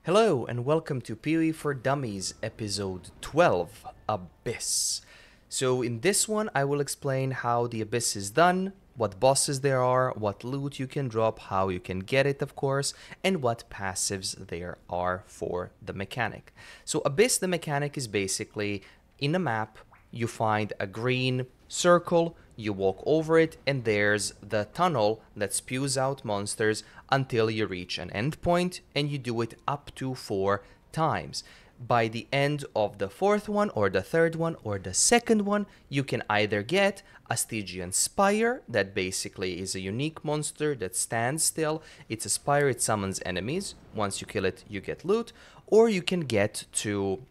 Hello and welcome to PoE For Dummies episode 12, Abyss. So in this one I will explain how the Abyss is done, what bosses there are, what loot you can drop, how you can get it of course, and what passives there are for the mechanic. So Abyss, the mechanic, is basically in a map you find a green circle, you walk over it, and there's the tunnel that spews out monsters until you reach an endpoint, and you do it up to 4 times. By the end of the 4th one, or the 3rd one, or the 2nd one, you can either get a Stygian Spire, that basically is a unique monster that stands still. It's a spire, it summons enemies. Once you kill it, you get loot. Or you can get to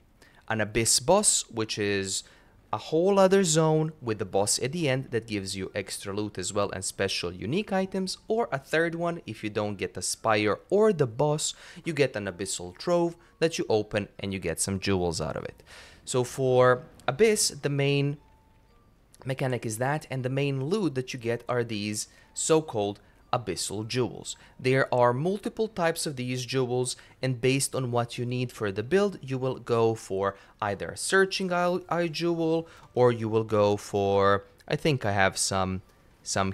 an Abyss boss, which is a whole other zone with the boss at the end that gives you extra loot as well and special unique items. Or a 3rd one, if you don't get the spire or the boss, you get an abyssal trove that you open and you get some jewels out of it. So for Abyss, the main mechanic is that, and the main loot that you get are these so-called abyssal jewels. There are multiple types of these jewels, and based on what you need for the build, you will go for either a searching eye jewel, or you will go for, I think I have some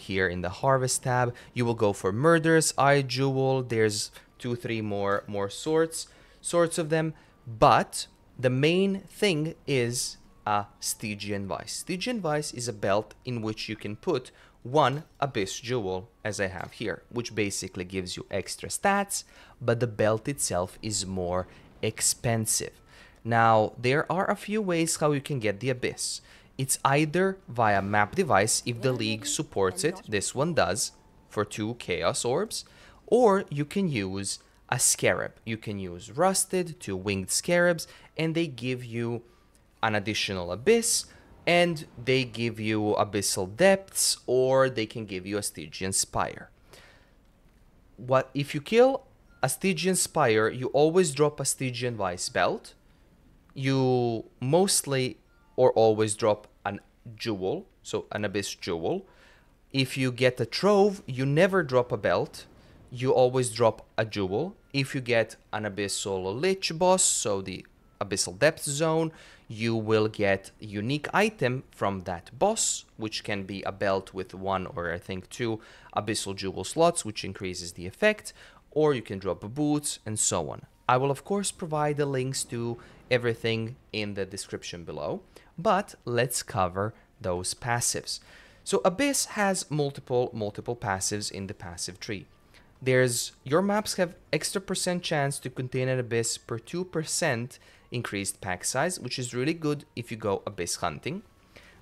here in the harvest tab. You will go for murderous eye jewel. There's 2-3 more sorts of them, but the main thing is a Stygian Vice. Stygian Vice is a belt in which you can put one Abyss jewel, as I have here, which basically gives you extra stats, but the belt itself is more expensive. Now, there are a few ways how you can get the Abyss. It's either via map device, if the league supports it, this one does, for 2 Chaos Orbs, or you can use a Scarab. You can use Rusted, 2 Winged Scarabs, and they give you an additional Abyss, and they give you Abyssal Depths, or they can give you a Stygian Spire. What if you kill a Stygian Spire, you always drop a Stygian Vice belt. You mostly or always drop an jewel, so an Abyss jewel. If you get a trove, you never drop a belt. You always drop a jewel. If you get an Abyssal Lich boss, so the Abyssal Depth Zone, you will get a unique item from that boss, which can be a belt with 1 or I think 2 Abyssal Jewel slots, which increases the effect, or you can drop boots and so on. I will of course provide the links to everything in the description below, but let's cover those passives. So Abyss has multiple passives in the passive tree. Your maps have extra % chance to contain an Abyss per 2% increased pack size, which is really good if you go Abyss hunting.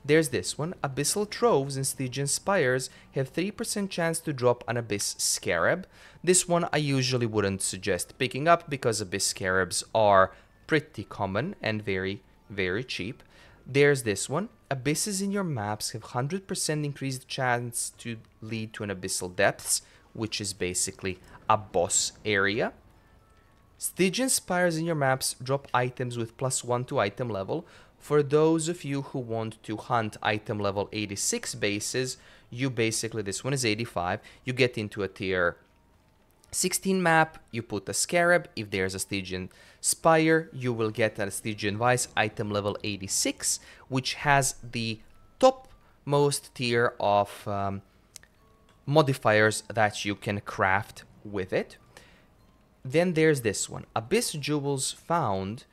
There's this one. Abyssal Troves and Stygian Spires have 3% chance to drop an Abyss Scarab. This one I usually wouldn't suggest picking up because Abyss Scarabs are pretty common and very, very cheap. There's this one. Abysses in your maps have 100% increased chance to lead to an Abyssal Depths, which is basically a boss area. Stygian Spires in your maps drop items with +1 to item level. For those of you who want to hunt item level 86 bases, you basically, this one is 85, you get into a tier 16 map, you put a Scarab. If there's a Stygian Spire, you will get a Stygian Vice item level 86, which has the topmost tier of modifiers that you can craft with it. Then there's this one. Abyss jewels found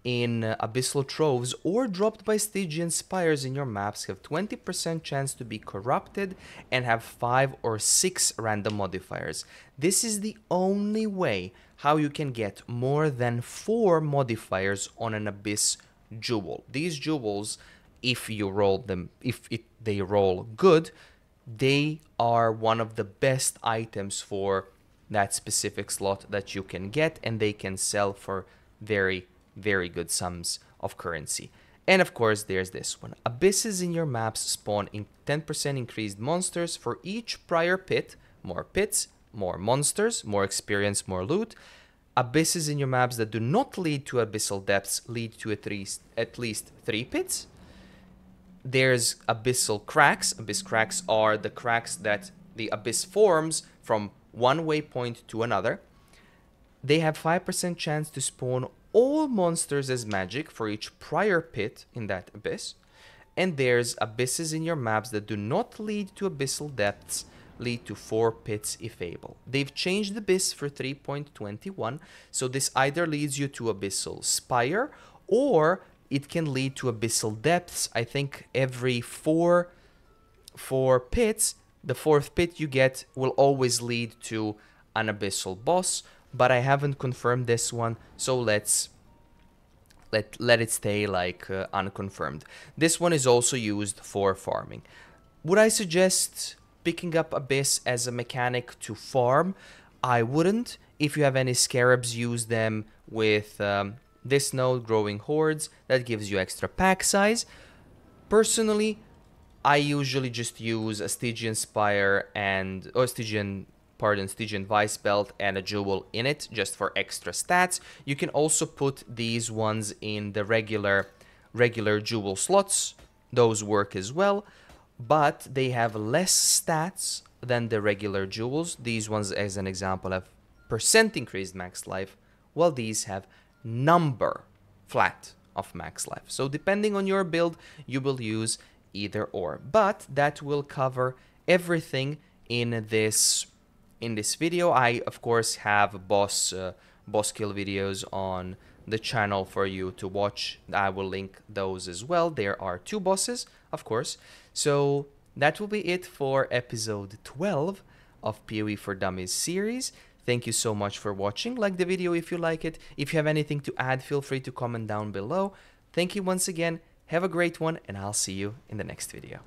in Abyssal Troves or dropped by Stygian Spires in your maps have 20% chance to be corrupted and have 5 or 6 random modifiers. This is the only way how you can get more than 4 modifiers on an Abyss jewel. These jewels, if you roll them, they roll good, they are one of the best items for that specific slot that you can get, and they can sell for very, very good sums of currency. And of course, there's this one. Abysses in your maps spawn in 10% increased monsters for each prior pit. More pits, more monsters, more experience, more loot. Abysses in your maps that do not lead to Abyssal Depths lead to at least 3 pits. There's Abyssal Cracks. Abyss Cracks are the cracks that the Abyss forms from one waypoint to another. They have 5% chance to spawn all monsters as magic for each prior pit in that abyss. And there's abysses in your maps that do not lead to abyssal depths, lead to 4 pits if able. They've changed the abyss for 3.21, so this either leads you to abyssal spire or it can lead to abyssal depths. I think every four pits, the 4th pit you get will always lead to an abyssal boss, but I haven't confirmed this one, so let it stay like unconfirmed. This one is also used for farming. Would I suggest picking up Abyss as a mechanic to farm? I wouldn't. If you have any scarabs, use them with this node, Growing Hordes. That gives you extra pack size. Personally, I usually just use a Stygian Spire Stygian Vice Belt and a Jewel in it, just for extra stats. You can also put these ones in the regular Jewel slots. Those work as well, but they have less stats than the regular Jewels. These ones, as an example, have % increased max life, while these have number flat of max life. So depending on your build, you will use either or. But that will cover everything in this video. I of course have boss kill videos on the channel for you to watch. I will link those as well. There are 2 bosses, of course. So that will be it for episode 12 of PoE for Dummies series. Thank you so much for watching. Like the video if you like it. If you have anything to add, feel free to comment down below. Thank you once again. Have a great one, and I'll see you in the next video.